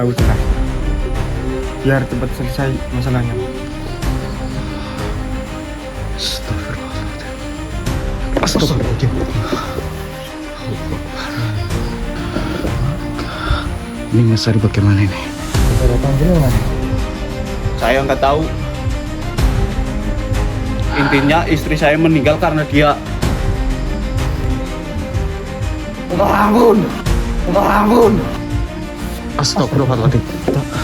Udah, biar cepat selesai masalahnya. Astagfirullahaladzim. Ini Mas Ari bagaimana ini? Saya nggak tahu. Intinya istri saya meninggal karena dia. Ampun. Astagfirullahaladzim.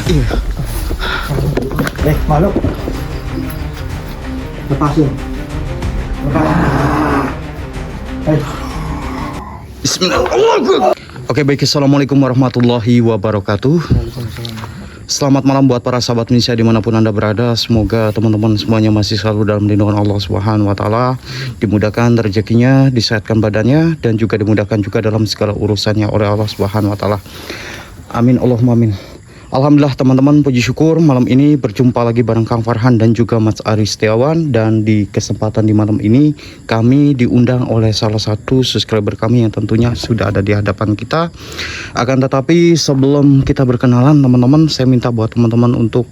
Iya. Malu. Lepasin. Bismillahirrahmanirrahim. Oke, baik, assalamualaikum warahmatullahi wabarakatuh. Selamat malam buat para sahabat Indonesia dimanapun Anda berada. Semoga teman-teman semuanya masih selalu dalam lindungan Allah Subhanahu wa Ta'ala, dimudahkan rezekinya, disehatkan badannya, dan juga dimudahkan juga dalam segala urusannya oleh Allah Subhanahu wa Ta'ala. Amin, Allahumma amin. Alhamdulillah teman-teman, puji syukur malam ini berjumpa lagi bareng Kang Farhan dan juga Mas Ari Setiawan. Dan di kesempatan di malam ini kami diundang oleh salah satu subscriber kami yang tentunya sudah ada di hadapan kita. Akan tetapi sebelum kita berkenalan teman-teman, saya minta buat teman-teman untuk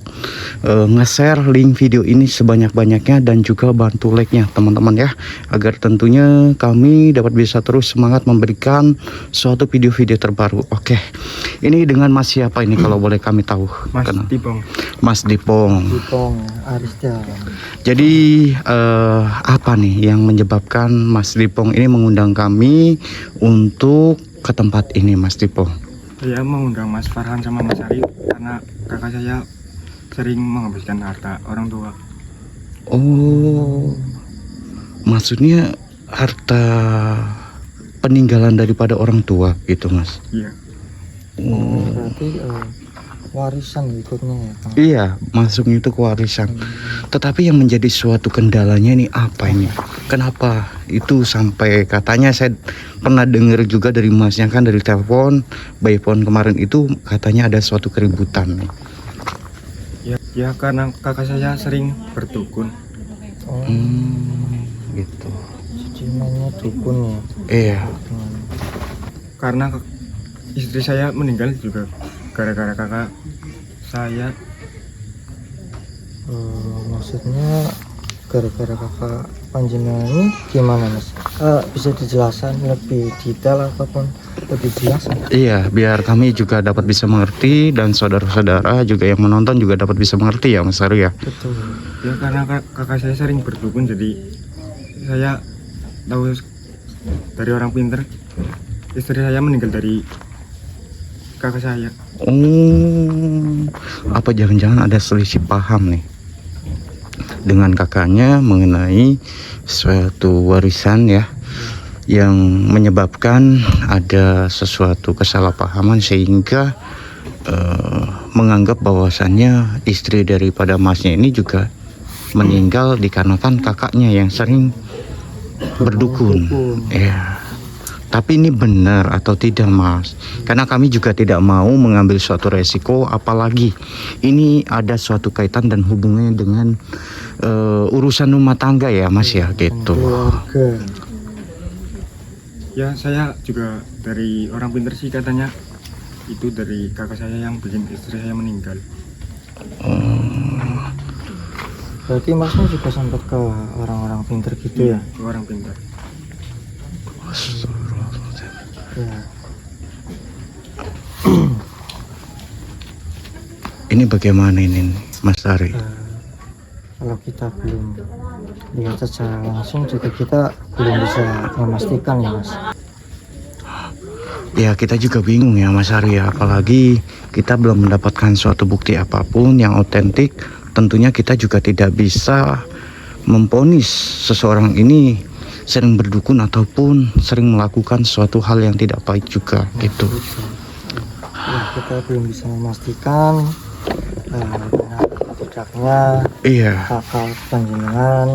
nge-share link video ini sebanyak-banyaknya dan juga bantu like-nya teman-teman ya, agar tentunya kami dapat bisa terus semangat memberikan suatu video-video terbaru. Oke, ini dengan Mas siapa ini kalau boleh kami tahu? Mas Dipong. Mas Dipong. Dipong Aristia. Jadi apa nih yang menyebabkan Mas Dipong ini mengundang kami untuk ke tempat ini, Mas Dipong? Saya mengundang Mas Farhan sama Mas Ari karena kakak saya sering menghabiskan harta orang tua. Oh, maksudnya harta peninggalan daripada orang tua gitu, Mas? Iya. Berarti warisan ikutnya ya, Kang? Iya, masuknya itu ke warisan. Tetapi yang menjadi suatu kendalanya ini apa ini? Kenapa itu sampai katanya saya pernah dengar juga dari Masnya kan dari telepon, by phone kemarin itu katanya ada suatu keributan nih. Ya karena kakak saya sering berdukun. Oh, Gitu. jadi namanya dukun ya? Iya. Karena istri saya meninggal juga gara-gara kakak saya. Maksudnya gara-gara kakak panjenengan ini gimana, Mas? Bisa dijelaskan lebih detail ataupun lebih jelas? Iya, biar kami juga dapat bisa mengerti dan saudara-saudara juga yang menonton juga dapat bisa mengerti ya, Mas Ari ya. Betul. Ya karena kakak saya sering berdukun, jadi saya tahu dari orang pinter istri saya meninggal dari kakak saya. Apa jangan-jangan ada selisih paham nih dengan kakaknya mengenai suatu warisan ya, yang menyebabkan ada sesuatu kesalahpahaman sehingga menganggap bahwasannya istri daripada Masnya ini juga meninggal dikarenakan kakaknya yang sering berdukun. Ya. Tapi ini benar atau tidak, Mas? Karena kami juga tidak mau mengambil suatu resiko, apalagi ini ada suatu kaitan dan hubungannya dengan urusan rumah tangga ya, Mas ya, gitu. Keluarga. Ya saya juga dari orang pinter sih katanya itu dari kakak saya yang bikin istri saya meninggal. Berarti Masnya juga sempat ke orang-orang pinter gitu ya? Orang pinter. Ya. Ini bagaimana ini, Mas Ari? Kalau kita belum lihat secara langsung juga kita belum bisa memastikan ya, Mas. Ya kita juga bingung ya, Mas Ari ya, apalagi kita belum mendapatkan suatu bukti apapun yang otentik. Tentunya kita juga tidak bisa memvonis seseorang ini sering berdukun ataupun sering melakukan suatu hal yang tidak baik juga gitu. Ya, kita belum bisa memastikan benar atau tidaknya kakak panjenengan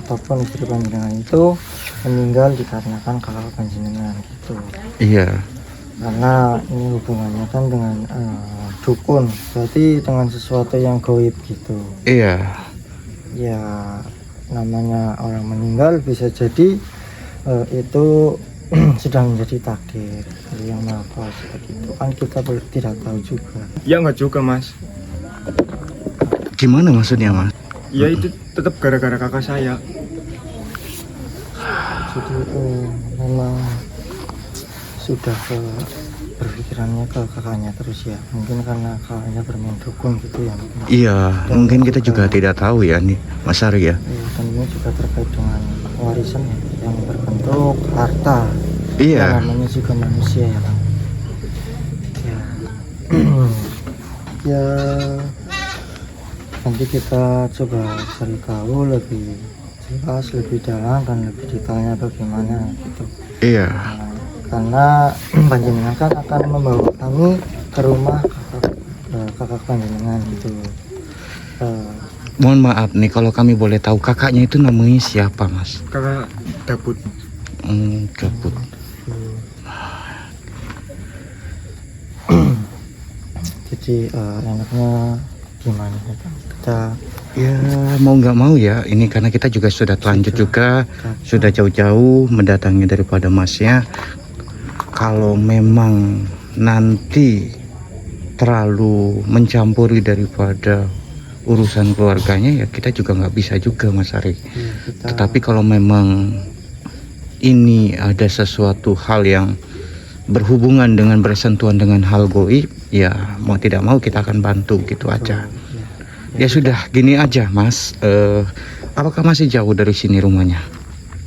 ataupun istri panjenengan itu meninggal dikarenakan kakak panjenengan gitu. Iya. Karena ini hubungannya kan dengan dukun, berarti dengan sesuatu yang gaib gitu. Iya. Ya namanya orang meninggal bisa jadi itu sudah menjadi takdir dari yang maha kuasa gitu kan, kita tidak tahu juga. Ya enggak juga mas. Gimana maksudnya mas? Ya itu tetap gara-gara kakak saya. Jadi memang sudah berpikirannya ke kakaknya terus ya, mungkin karena kakaknya bermain dukun gitu ya mungkin. Iya, Dan mungkin kita juga tidak tahu ya nih Mas Ari ya. Dan ini juga terkait dengan warisan ya, yang berbentuk harta. Iya. Yang namanya juga manusia ya Bang. Ya. Ya nanti kita coba cari tahu lebih jelas, lebih dalam dan lebih detailnya bagaimana gitu. Iya. Karena panjenengan kan akan membawa kami ke rumah kakak panjenengan gitu. Mohon maaf nih kalau kami boleh tahu kakaknya itu namanya siapa mas? Kakak Daput. Daput. Jadi enaknya gimana kita Ya mau nggak mau ya ini karena kita juga sudah telanjut juga, sudah jauh-jauh mendatangi daripada masnya. Kalau memang nanti terlalu mencampuri daripada urusan keluarganya ya kita juga nggak bisa juga Mas Ari. Tetapi kalau memang ini ada sesuatu hal yang berhubungan dengan bersentuhan dengan hal goib, ya mau tidak mau kita akan bantu gitu aja. Ya sudah gini aja Mas, apakah masih jauh dari sini rumahnya?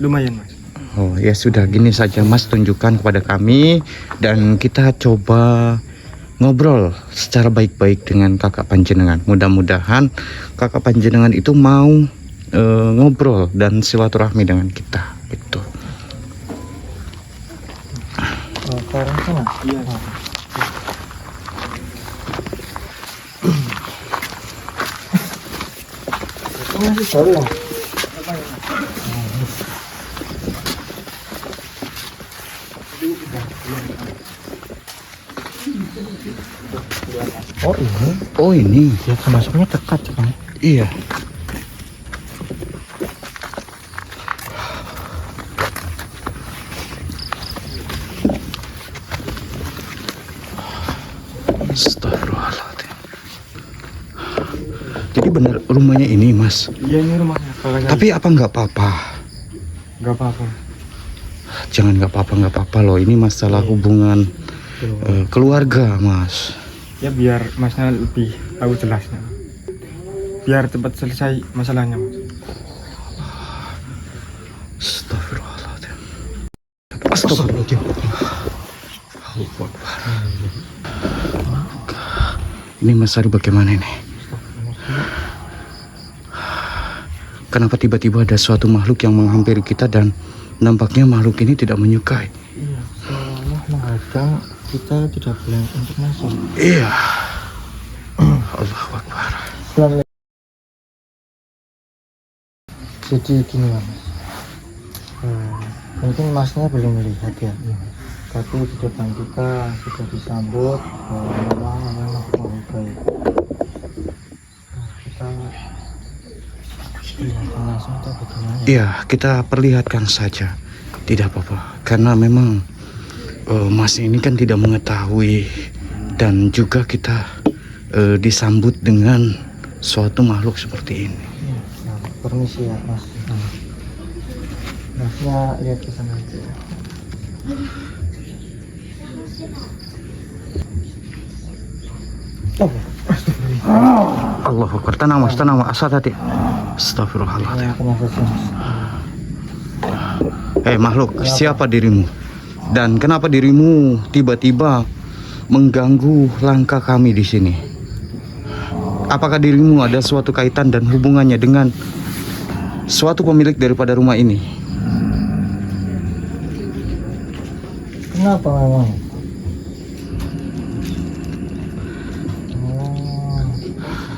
Lumayan mas. Oh ya sudah gini saja Mas, tunjukkan kepada kami dan kita coba ngobrol secara baik-baik dengan kakak panjenengan. Mudah-mudahan kakak panjenengan itu mau ngobrol dan silaturahmi dengan kita gitu. ke arah sana. Iya. Itu masih baru ya. Oh ini, Oh ini, ya termasuknya dekat ya Bang. iya. Astagfirullahaladzim. Jadi benar rumahnya ini Mas. Iya ini rumahnya kakak saya. Tapi apa nggak apa-apa? Nggak apa-apa. Jangan nggak apa-apa loh. Ini masalah hubungan keluarga Mas. Ya biar masnya lebih tahu jelasnya. Biar cepat selesai masalahnya mas. Astagfirullahaladzim. Astagfirullahaladzim. Allahu Akbar. Ini Mas Ari bagaimana ini? Kenapa tiba-tiba ada suatu makhluk yang menghampiri kita dan nampaknya makhluk ini tidak menyukai? Iya, seolah menghadang kita tidak boleh untuk masuk. Iya. Allahu Akbar. Jadi gini Mas, mungkin masnya belum melihat ya, tapi di depan kita sudah disambut memang baik. Kita lihat langsung atau bagaimana? Iya, kita perlihatkan saja. Tidak apa-apa, karena memang Mas ini kan tidak mengetahui dan juga kita disambut dengan suatu makhluk seperti ini. Ya, permisi ya Mas. Masnya lihat ke sana aja. Allahu Akbar. Tenang Mas, asal hati. Astagfirullahaladzim. Ya, kenapa sih Mas? Makhluk, siapa dirimu? Dan kenapa dirimu tiba-tiba mengganggu langkah kami di sini? Apakah dirimu ada suatu kaitan dan hubungannya dengan suatu pemilik daripada rumah ini? Kenapa memang?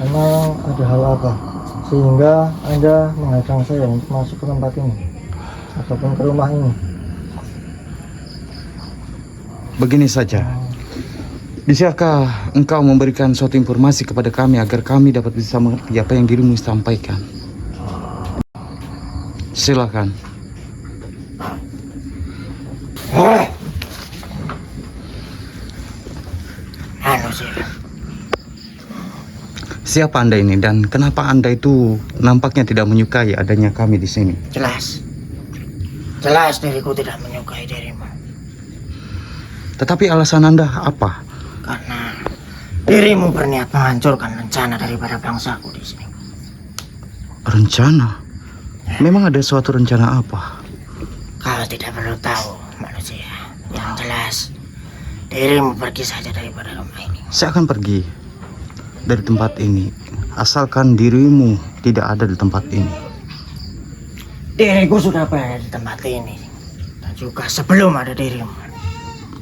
Memang ada hal apa sehingga Anda menghadang saya untuk masuk ke tempat ini ataupun ke rumah ini? Begini saja, bisakah engkau memberikan suatu informasi kepada kami agar kami dapat bisa mengerti apa yang dirimu sampaikan? Silakan. Anu sih, Siapa Anda ini dan kenapa Anda itu nampaknya tidak menyukai adanya kami di sini? jelas. Jelas diriku tidak menyukai dirimu. Tetapi alasan Anda apa? Karena dirimu berniat menghancurkan rencana daripada bangsaku di sini. Rencana? Memang ada suatu rencana apa? Kau tidak perlu tahu, manusia. Yang jelas, dirimu pergi saja daripada rumah ini. Saya akan pergi dari tempat ini asalkan dirimu tidak ada di tempat ini. Diriku sudah berada di tempat ini. Dan juga sebelum ada dirimu.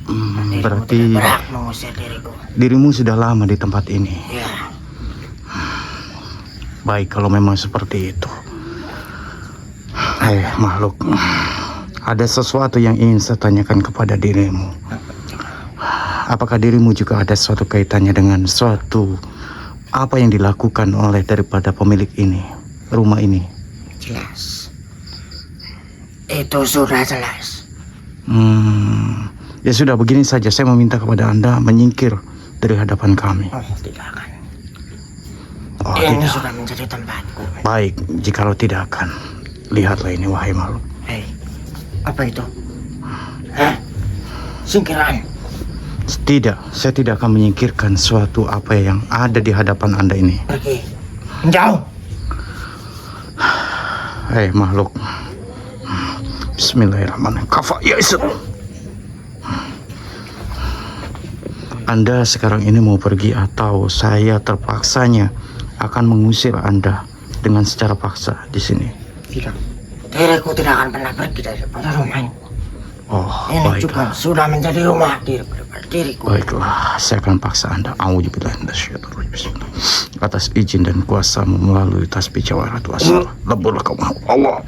Dirimu Berarti tidak berhak mengusir diriku. dirimu sudah lama di tempat ini. Ya, Baik kalau memang seperti itu. Makhluk, ada sesuatu yang ingin saya tanyakan kepada dirimu. Apakah dirimu juga ada suatu kaitannya dengan suatu apa yang dilakukan oleh daripada pemilik ini, rumah ini? jelas. Itu sudah jelas. Ya sudah, begini saja, saya meminta kepada Anda menyingkir dari hadapan kami. Oh, tidak akan. Oh, Ini tidak. sudah menjadi tempatku. Baik, jikalau tidak akan. Lihatlah ini, wahai makhluk. Hei, apa itu? Hah? Singkiran. Tidak, saya tidak akan menyingkirkan suatu apa yang ada di hadapan Anda ini. Pergi. Menjauh. Hei makhluk. Bismillahirrahmanirrahim. Kafa ya Isra. Anda sekarang ini mau pergi atau saya terpaksanya akan mengusir Anda dengan secara paksa di sini? Tidak. Diriku tidak akan pernah pergi daripada rumah ini. Oh, Ini juga baiklah. sudah menjadi rumah diriku. Baiklah, saya akan paksa Anda. A'udzubillahi minasyaitonir rajim. Atas izin dan kuasamu melalui tasbih jawarat wassalam. Labullah kamu Allah.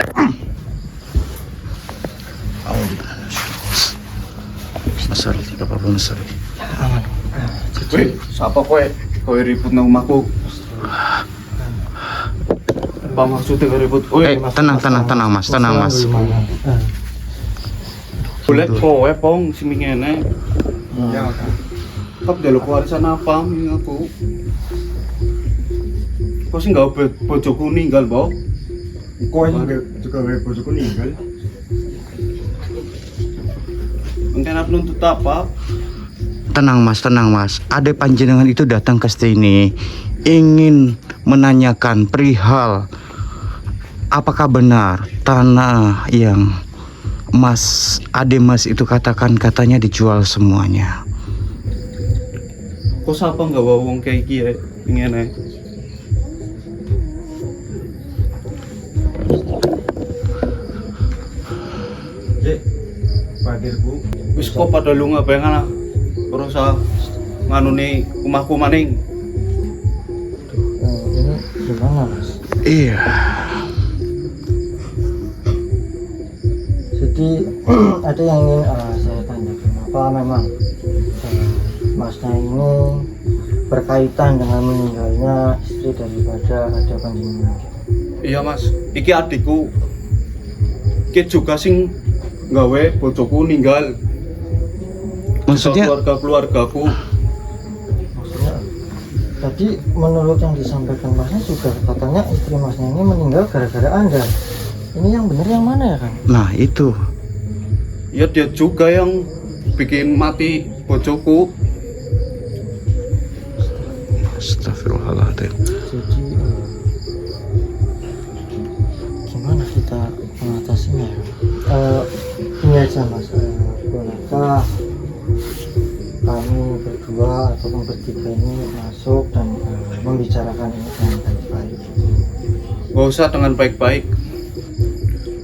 Masari tidak apa-apa Masari. Aman. Weh, siapa kowe? Kowe ribut nang omahku. Apa maksudnya kowe ribut? Tenang mas, tenang mas. Boleh kowe pong sing ngene. Ya, Kak. Kap jaluk warisan apa ning aku? Kok sih nggak bojoku ninggal, Mbok? Kau juga bojoku ninggal. Mungkin aku nuntut apa? Tenang mas. Ade panjenengan itu datang ke sini ingin menanyakan perihal apakah benar tanah yang Ade mas itu katanya dijual semuanya. Kok siapa nggak bawa wong kayak gini? Ngene. Ye, padirku. Wis kok pada lu ngabengan ah. Ora usah nganune omahku maning. Ini gimana, Mas? Iya. Jadi ada yang ingin saya tanyakan. Apa memang Masnya ini berkaitan dengan meninggalnya istri daripada ada panjenengan? Iya Mas, iki adikku. Iki juga sing gawe bojoku ninggal. Maksudnya keluargaku. Maksudnya tadi menurut yang disampaikan Masnya juga katanya istri Masnya ini meninggal gara-gara Anda. Ini yang benar yang mana ya kan? nah itu. Ya dia juga yang bikin mati bojoku. Astagfirullahaladzim. Jadi gimana kita mengatasinya ya? Ini aja Mas, bolehkah kami berdua ataupun bertiga ini masuk dan membicarakan ini dengan baik-baik? Gak usah dengan baik-baik.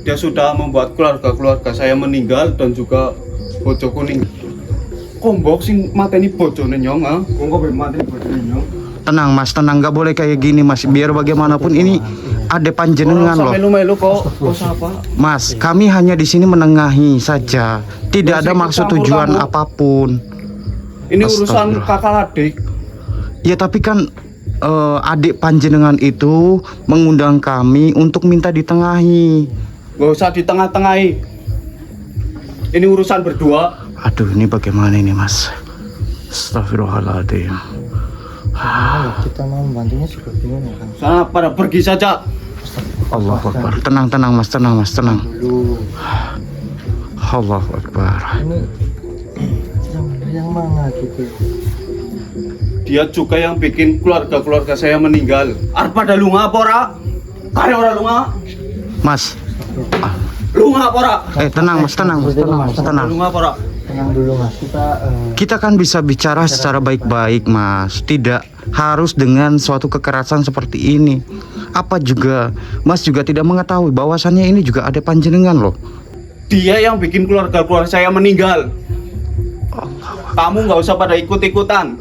Dia sudah membuat keluarga saya meninggal dan juga bojoku ninggal. Kombok sing mateni bojone nyong ah. Kau mati bojone nyong. Tenang mas, tenang, nggak boleh kayak gini mas. Biar bagaimanapun ini ada panjenengan loh. Melu-melu kok siapa? Mas, kami hanya di sini menengahi saja. Tidak ada maksud tujuan apapun. Ini urusan Astagfirullah. kakak adik. Ya tapi kan adik panjenengan itu mengundang kami untuk minta ditengahi. Gak usah di tengah-tengahi. Ini urusan berdua. Aduh, ini bagaimana ini Mas? Astagfirullahaladzim. Karena kita mau membantunya juga bingung ya kan. Sana pada pergi saja. Allahu Akbar. Tenang, tenang Mas, tenang Mas, tenang. Dulu Allahu Akbar. ini yang mana gitu. Dia juga yang bikin keluarga saya meninggal. Arep pada lunga apa ora? Kaya ora lunga? Mas, Lunga apa ora? tenang Mas, tenang Mas, tenang Mas, tenang. Lunga apa ora? Tenang dulu Mas, Kita kan bisa bicara secara baik-baik Mas. Tidak harus dengan suatu kekerasan seperti ini. Apa juga Mas juga tidak mengetahui bahwasannya ini juga ada panjenengan loh. Dia yang bikin keluarga saya meninggal. Kamu nggak usah pada ikut-ikutan.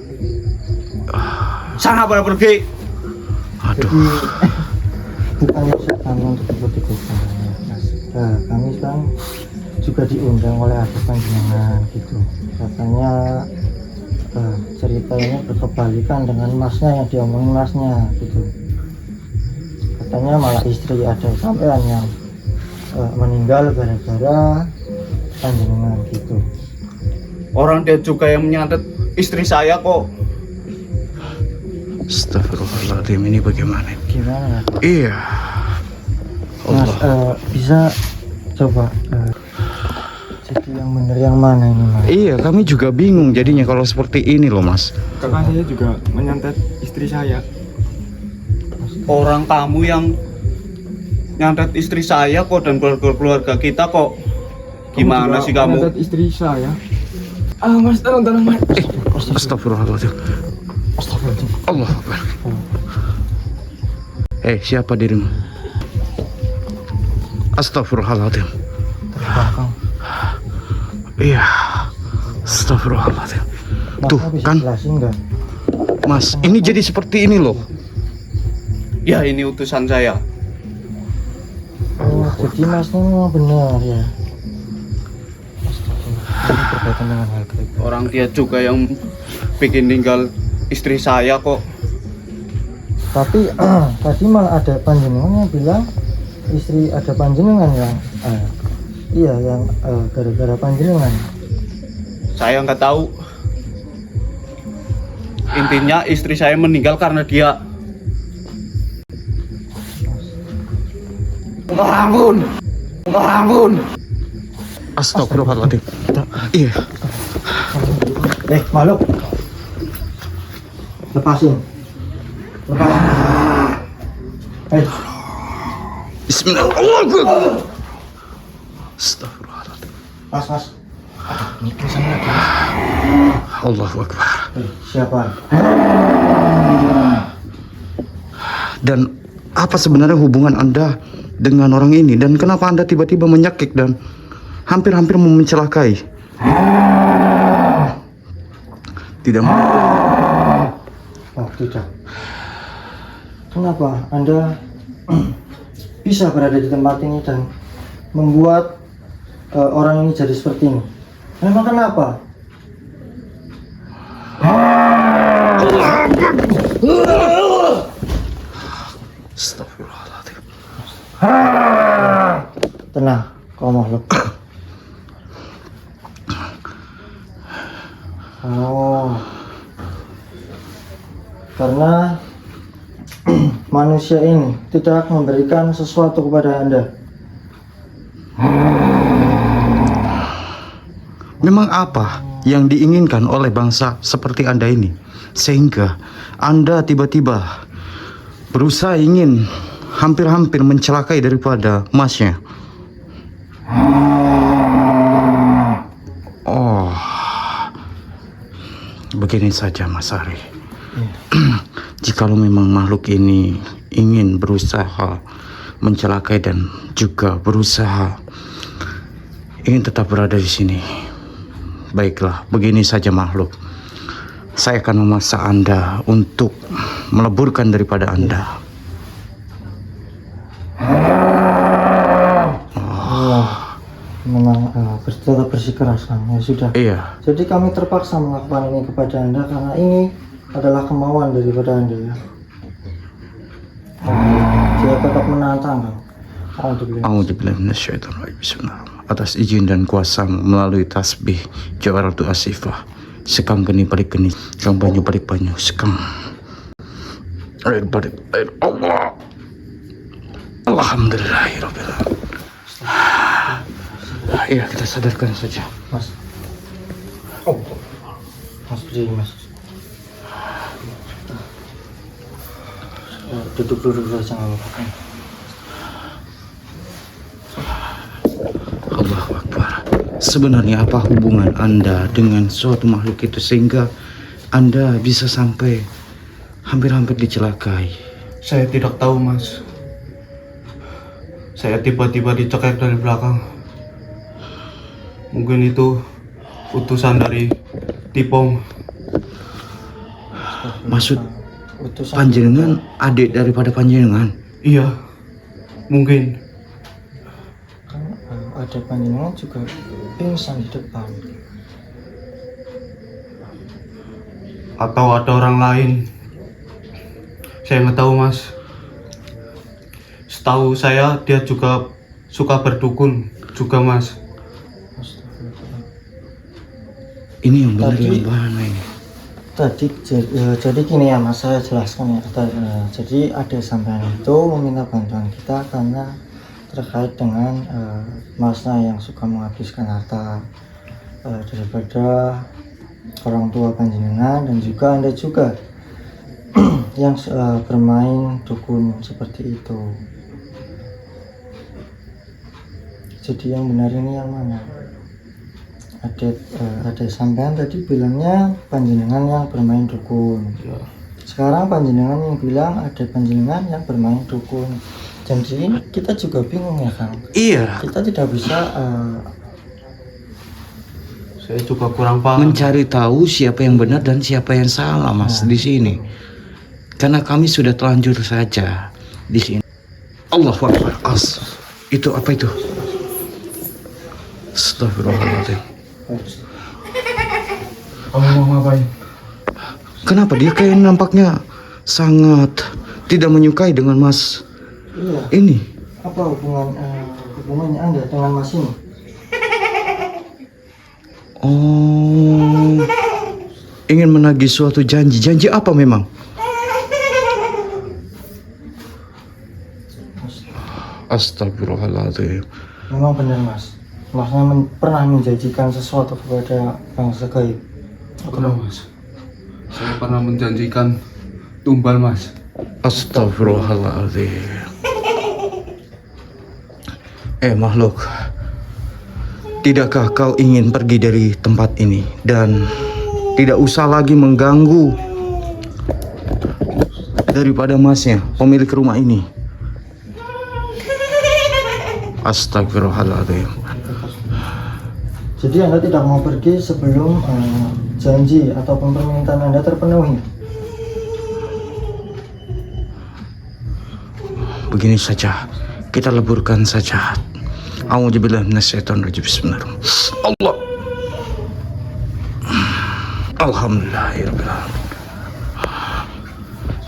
Sana pada pergi. Aduh. jadi bukan maksud kami untuk ikut-ikutan Mas. Kami kan juga diundang oleh adik panjenengan gitu. Katanya cerita ini berkebalikan dengan masnya yang diomongin masnya gitu. Katanya malah istri ada sampean yang meninggal gara-gara panjenengan gitu. Orang dia juga yang menyantet istri saya kok. Astagfirullahaladzim, ini bagaimana? Gimana Iya. Mas, bisa coba jadi yang bener yang mana ini Mas? Iya, kami juga bingung jadinya kalau seperti ini loh Mas. Kakak saya juga menyantet istri saya. Orang kamu yang nyantet istri saya kok dan keluarga kita kok. Gimana sih kamu? Menyantet istri saya. Ah Mas, tolong Mas. Astagfirullahaladzim. Astagfirullahaladzim. Allah Akbar. Siapa dirimu? Astagfirullahaladzim. Terbelakang. Iya. Astagfirullahaladzim. Tuh Masnya bisa kan jelasin nggak? Mas, ini jadi seperti ini loh. Ya ini utusan saya. Oh, jadi masnya memang benar ya. Astagfirullah. Ini berkaitan dengan hal gaib. Orang dia juga yang bikin tinggal istri saya kok. Tapi tadi malah ada panjenengan yang bilang istri ada panjenengan yang iya yang gara-gara panjenengan. Saya nggak tahu. Intinya istri saya meninggal karena dia. Ampun. Astagfirullahaladzim. Iya. Makhluk. Lepasin. Bismillahirrahmanirrahim. Astagfirullahaladzim. Mas. Mikir sana lagi. Allahu Akbar. Siapa? Dan apa sebenarnya hubungan Anda dengan orang ini? Dan kenapa Anda tiba-tiba menyakik dan hampir-hampir mencelakai? Tidak mau. Oh, tidak. Kenapa Anda bisa berada di tempat ini dan membuat orang ini jadi seperti ini? Memang kenapa? Astagfirullahaladzim. Tenang, kau makhluk. Oh, karena manusia ini tidak memberikan sesuatu kepada Anda. Memang apa yang diinginkan oleh bangsa seperti Anda ini? Sehingga Anda tiba-tiba berusaha ingin hampir-hampir mencelakai daripada masnya. Oh, begini saja Mas Ari. Jikalau memang makhluk ini ingin berusaha mencelakai dan juga berusaha ingin tetap berada di sini, baiklah, begini saja makhluk. Saya akan memaksa Anda untuk meleburkan daripada Anda. Memang tetap bersikeras kan? Ya sudah. Iya. Jadi kami terpaksa melakukan ini kepada Anda karena ini adalah kemauan daripada Anda ya. Dia tetap menantang kan? A'udzubillahi minasyaitonirrajim. Bismillahirrahmanirrahim. Atas izin dan kuasa melalui tasbih Jawaratu Asifah, sekam geni balik geni, sekam banyu balik banyu, sekam air balik air. Allah, alhamdulillahirabbil alamin. Iya, kita sadarkan saja. Mas. Mas berdiri, Mas. Duduk dulu saja, nggak apa-apa. Allahu Akbar. Sebenarnya apa hubungan Anda dengan suatu makhluk itu sehingga Anda bisa sampai hampir-hampir dicelakai? Saya tidak tahu, Mas. Saya tiba-tiba dicekek dari belakang. Mungkin itu utusan dari Tipong. Maksud Utusan panjenengan adik daripada panjenengan? Iya, mungkin. kan ada panjenengan juga pingsan di depan. Atau ada orang lain. Saya nggak tahu, Mas. Setahu saya dia juga suka berdukun juga, Mas. Ini yang benar Tadi- yang mana ini? Tadi jadi gini ya Mas, saya jelaskan ya. Jadi ada sampean itu meminta bantuan kita karena terkait dengan Masnya yang suka menghabiskan harta daripada orang tua panjenengan, dan juga Anda juga yang bermain dukun seperti itu. Jadi yang benar ini yang mana? Ada sampean tadi bilangnya panjenengan yang bermain dukun. Sekarang panjenengan yang bilang ada panjenengan yang bermain dukun. Jadi kita juga bingung ya Kang. Iya, Kita tidak bisa Saya juga kurang paham. mencari tahu siapa yang benar dan siapa yang salah, Mas, di sini. Karena kami sudah telanjur saja di sini. Allahu Akbar. Itu apa itu? Astagfirullahaladzim. Kamu mau ngapain? Kenapa dia kayak nampaknya sangat tidak menyukai dengan Mas iya, ini? apa hubungannya Anda dengan Mas ini? Oh, ingin menagih suatu janji. Janji apa memang? Astagfirullahaladzim. Memang benar Mas. Masnya pernah menjanjikan sesuatu kepada bangsa gaib. Pernah, Mas. Saya pernah menjanjikan tumbal, Mas. Astagfirullahaladzim. Makhluk, tidakkah kau ingin pergi dari tempat ini dan tidak usah lagi mengganggu daripada Masnya, pemilik rumah ini? Astagfirullahaladzim. Jadi Anda tidak mau pergi sebelum janji ataupun permintaan Anda terpenuhi. Begini saja, kita leburkan saja. A'udzubillahi minasyaitonirrajim. Bismillahirrahmanirrahim. Allah. Alhamdulillahirabbil alamin.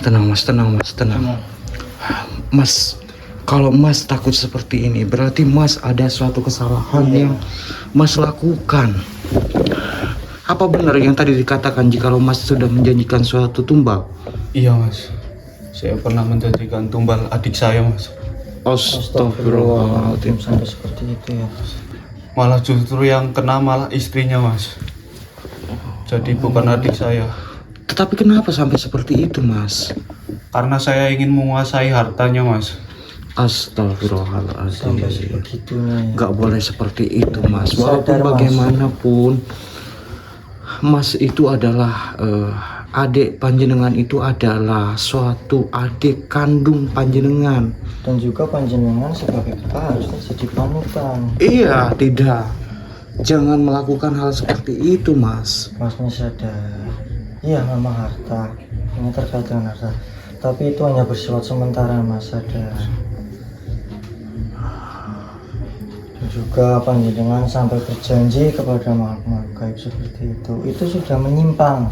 Tenang Mas, tenang Mas, tenang. Mas, kalau Mas takut seperti ini, berarti Mas ada suatu kesalahan yang Mas lakukan. Apa benar yang tadi dikatakan jikalau Mas sudah menjanjikan suatu tumbal? Iya, Mas. Saya pernah menjanjikan tumbal adik saya, Mas. Astagfirullahaladzim. Sampai seperti itu ya. Malah justru yang kena malah istrinya, Mas. Jadi bukan adik saya. Tetapi kenapa sampai seperti itu, Mas? Karena saya ingin menguasai hartanya, Mas. Astagfirullahaladzim. Sampai sebegitunya ya. Nggak boleh seperti itu, Mas. Sadar, Walaupun Mas. bagaimanapun, Mas itu adalah adik panjenengan, itu adalah suatu adik kandung panjenengan. Dan juga panjenengan sebagai kita harusnya jadi panutan. Iya, tidak. Jangan melakukan hal seperti itu, Mas. Masnya sadar. Iya memang harta. Ini terkait dengan harta. Tapi itu hanya bersifat sementara, Mas, sadar. Dan juga panjenengan sampai berjanji kepada makhluk gaib seperti itu sudah menyimpang.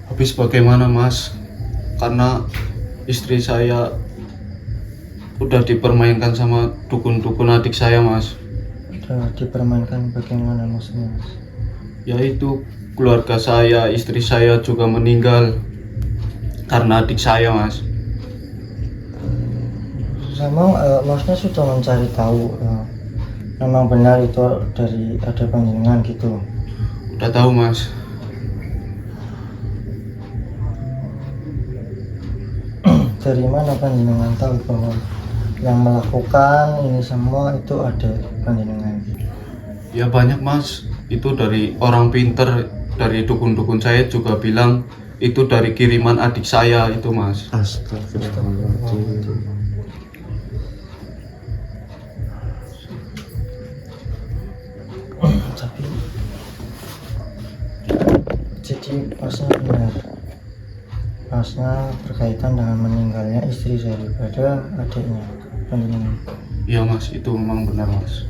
Habis bagaimana, Mas? Karena istri saya udah dipermainkan sama dukun-dukun adik saya mas. Udah dipermainkan bagaimana maksudnya mas? Yaitu keluarga saya, istri saya juga meninggal karena adik saya mas. Sama maksudnya sudah mencari tahu memang benar itu dari ada panjenengan gitu. Udah tahu mas. Dari mana panjenengan tahu bahwa yang melakukan ini semua itu ada panjenengan? Ya banyak mas, itu dari orang pinter, dari dukun-dukun saya juga bilang itu dari kiriman adik saya itu mas. Astagfirullahaladzim. Tapi jadi pasnya benar, pasnya berkaitan dengan meninggalnya istri daripada adiknya panjenengan. Iya mas, itu memang benar mas.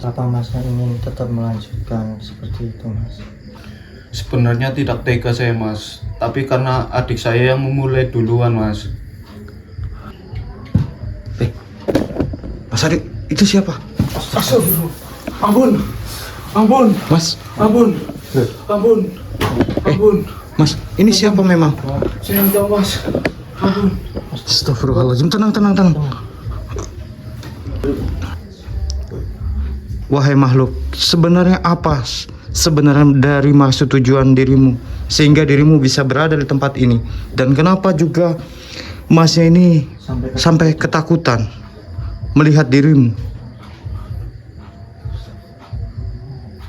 Apa masnya ingin tetap melanjutkan seperti itu mas? Sebenarnya tidak tega saya mas, tapi karena adik saya yang memulai duluan mas. Mas Ari, itu siapa? Astagfirullah. Ampun. Ampun. Mas, Ampun. Ampun. Ampun. Mas, ini siapa memang? Saya yang tahu mas. Ampun. Astagfirullahaladzim, tenang. Wahai makhluk, sebenarnya apa sebenarnya dari maksud tujuan dirimu sehingga dirimu bisa berada di tempat ini, dan kenapa juga masnya ini sampai ketakutan melihat dirimu?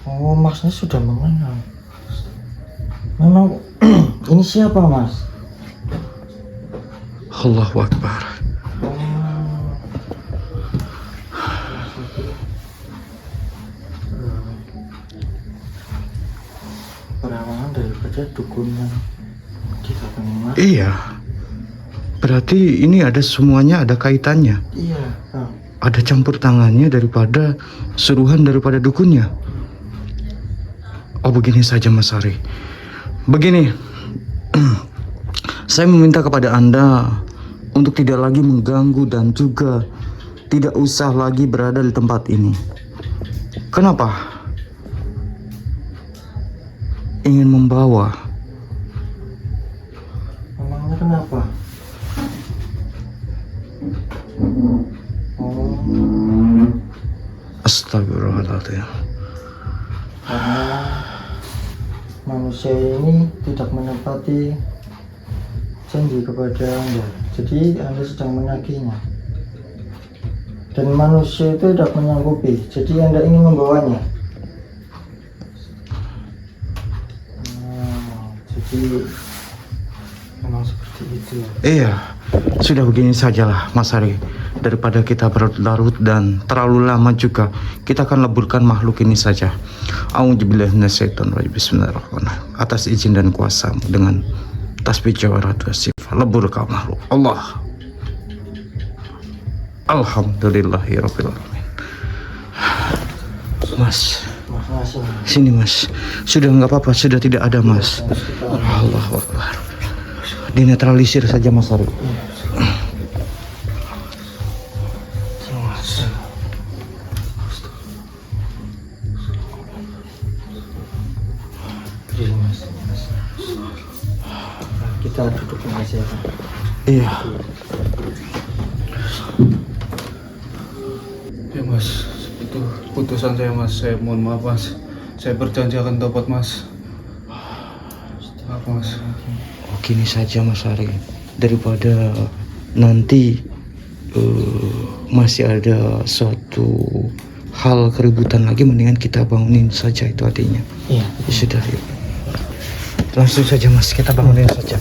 Oh, masnya sudah mengenal. Memang ini siapa mas? Allahu Akbar. Perawanan daripada dukun yang kita kenal. Iya, berarti ini ada semuanya, ada kaitannya, Iya. ada campur tangannya daripada suruhan daripada dukunnya. Oh begini saja Mas Ari, begini, saya meminta kepada Anda untuk tidak lagi mengganggu dan juga tidak usah lagi berada di tempat ini. Kenapa? Ingin membawa. Memangnya kenapa? Oh, Astagfirullahaladzim. karena manusia ini tidak menepati janji kepada Anda, jadi Anda sedang menaginya. Dan manusia itu tidak menyanggupi, jadi Anda ingin membawanya. Jadi memang seperti itu ya. Iya, sudah begini sajalah Mas Ari. Daripada kita berlarut dan terlalu lama juga, kita akan leburkan makhluk ini saja. A'udzubillahi minasyaitonirrajim. Bismillahirrahmanirrahim. Atas izin dan kuasamu dengan tasbih jawarat wa sifat, leburkan makhluk Allah. Alhamdulillahirabbil alamin. Mas, sini Mas. Sudah nggak apa-apa, sudah tidak ada Mas. Allahu Akbar. Dinetralisir saja Mas Ari. Kita duduk aja ya. Iya. Ya mas, itu putusan saya mas. Saya mohon maaf mas. Saya berjanji akan tobat mas. Maaf mas. Oh, gini saja Mas Ari, daripada nanti masih ada suatu hal keributan lagi, mendingan kita bangunin saja itu adiknya. Iya. Ya sudah, yuk. Langsung saja Mas, kita bangunin saja.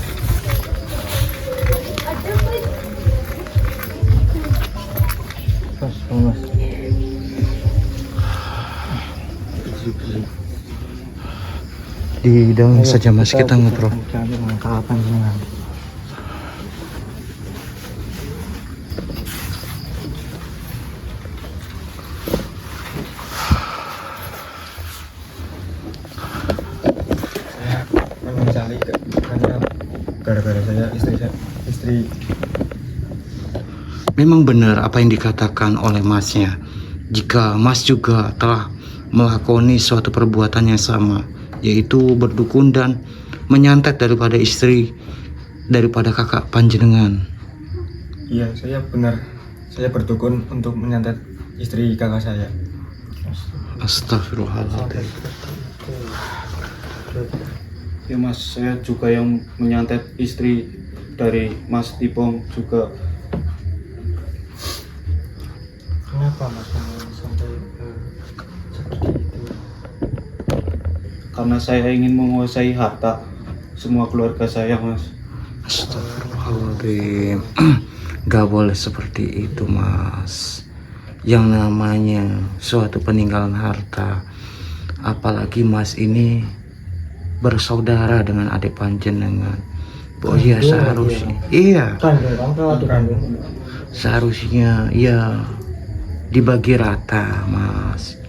Mas. Di dalam saja Mas, kita ngobrol. Kapan dengan gara-gara saya istri Memang benar apa yang dikatakan oleh masnya. Jika mas juga telah melakoni suatu perbuatan yang sama, yaitu berdukun dan menyantet daripada istri daripada kakak panjenengan. iya saya berdukun untuk menyantet istri kakak saya. Astagfirullahaladzim. Ya mas, saya juga yang menyantet istri dari Mas Tipong juga. Kenapa mas sampai seperti itu? Karena saya ingin menguasai harta semua keluarga saya mas. Astagfirullahaladzim. Gak boleh seperti itu mas. Yang namanya suatu peninggalan harta, apalagi mas ini bersaudara dengan adik panjenengan. Oh iya, seharusnya iya seharusnya ya dibagi rata mas.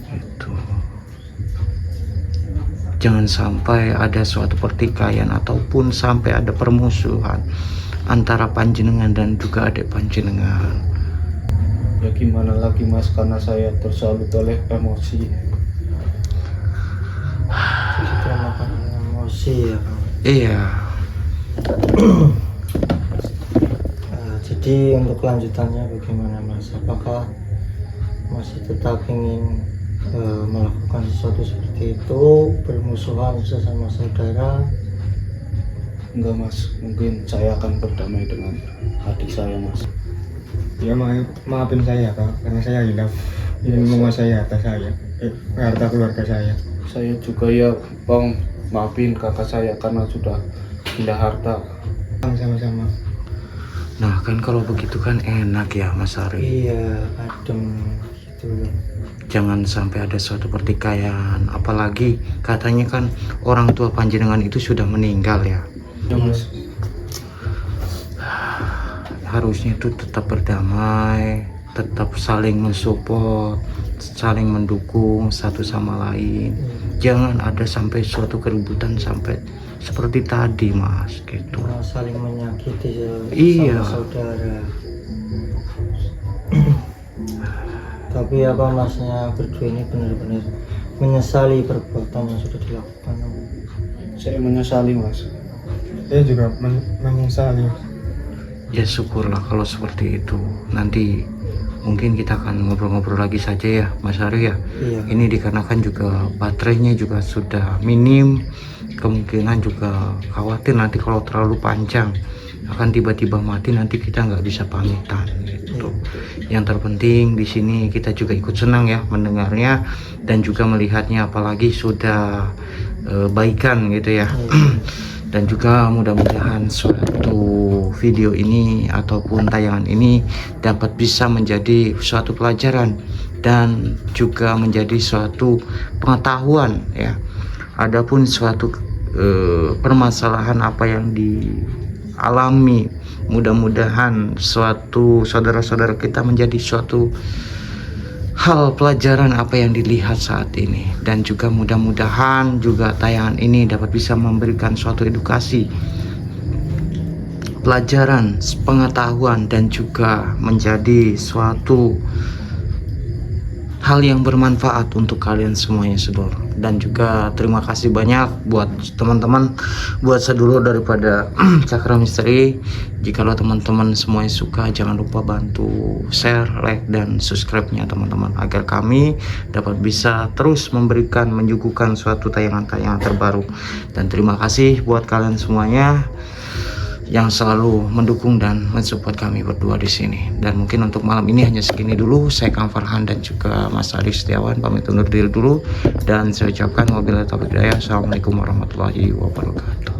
Itu jangan sampai ada suatu pertikaian ataupun sampai ada permusuhan antara panjenengan dan juga adik panjenengan. Ya gimana lagi mas, karena saya tersalut oleh emosi. Jadi termakan emosi ya Kang. Iya. Jadi untuk kelanjutannya bagaimana mas? Apakah masih tetap ingin melakukan sesuatu seperti itu, bermusuhan sesama saudara? Enggak mas, mungkin saya akan berdamai dengan adik saya mas. Ya maafin saya kak, karena saya hilaf ingin menguasai harta saya, harta keluarga saya. Saya juga ya bang, maafin kakak saya karena sudah gila harta. Sama-sama. Nah kan kalau begitu kan enak ya Mas Ari. Iya, adem gitu loh. Jangan sampai ada suatu pertikaian. Apalagi katanya kan orang tua panjenengan itu sudah meninggal ya. Ya mas. Harusnya itu tetap berdamai, tetap saling mensupport, saling mendukung satu sama lain. Jangan ada sampai suatu keributan sampai seperti tadi mas gitu. Saling menyakiti Iya. sama saudara. Tapi apa masnya berdua ini benar-benar menyesali perbuatan yang sudah dilakukan? Saya menyesali mas. Saya juga menyesali. Ya syukurlah kalau seperti itu. Nanti mungkin kita akan ngobrol-ngobrol lagi saja ya Mas Ari ya. Iya. Ini dikarenakan juga baterainya juga sudah minim. Kemungkinan juga khawatir nanti kalau terlalu panjang akan tiba-tiba mati, nanti kita nggak bisa pamitan gitu. Yang terpenting di sini kita juga ikut senang ya mendengarnya dan juga melihatnya, apalagi sudah baikan gitu ya. Dan juga mudah-mudahan suatu video ini ataupun tayangan ini dapat bisa menjadi suatu pelajaran dan juga menjadi suatu pengetahuan ya. Adapun suatu permasalahan apa yang dialami, mudah-mudahan suatu saudara-saudara kita menjadi suatu hal pelajaran apa yang dilihat saat ini, dan juga mudah-mudahan juga tayangan ini dapat bisa memberikan suatu edukasi, pelajaran, pengetahuan, dan juga menjadi suatu hal yang bermanfaat untuk kalian semuanya sedulur. Dan juga terima kasih banyak buat teman-teman, buat sedulur daripada Cakra Misteri. Jikalau teman-teman semuanya suka, jangan lupa bantu share, like, dan subscribe-nya teman-teman, agar kami dapat bisa terus memberikan, menyuguhkan suatu tayangan-tayangan terbaru. Dan terima kasih buat kalian semuanya yang selalu mendukung dan mensupport kami berdua di sini. Dan mungkin untuk malam ini hanya segini dulu. Saya Kang Farhan dan juga Mas Ari Setiawan pamit undur diri dulu, dan saya ucapkan wabillahi taufiq hidayah. Assalamualaikum warahmatullahi wabarakatuh.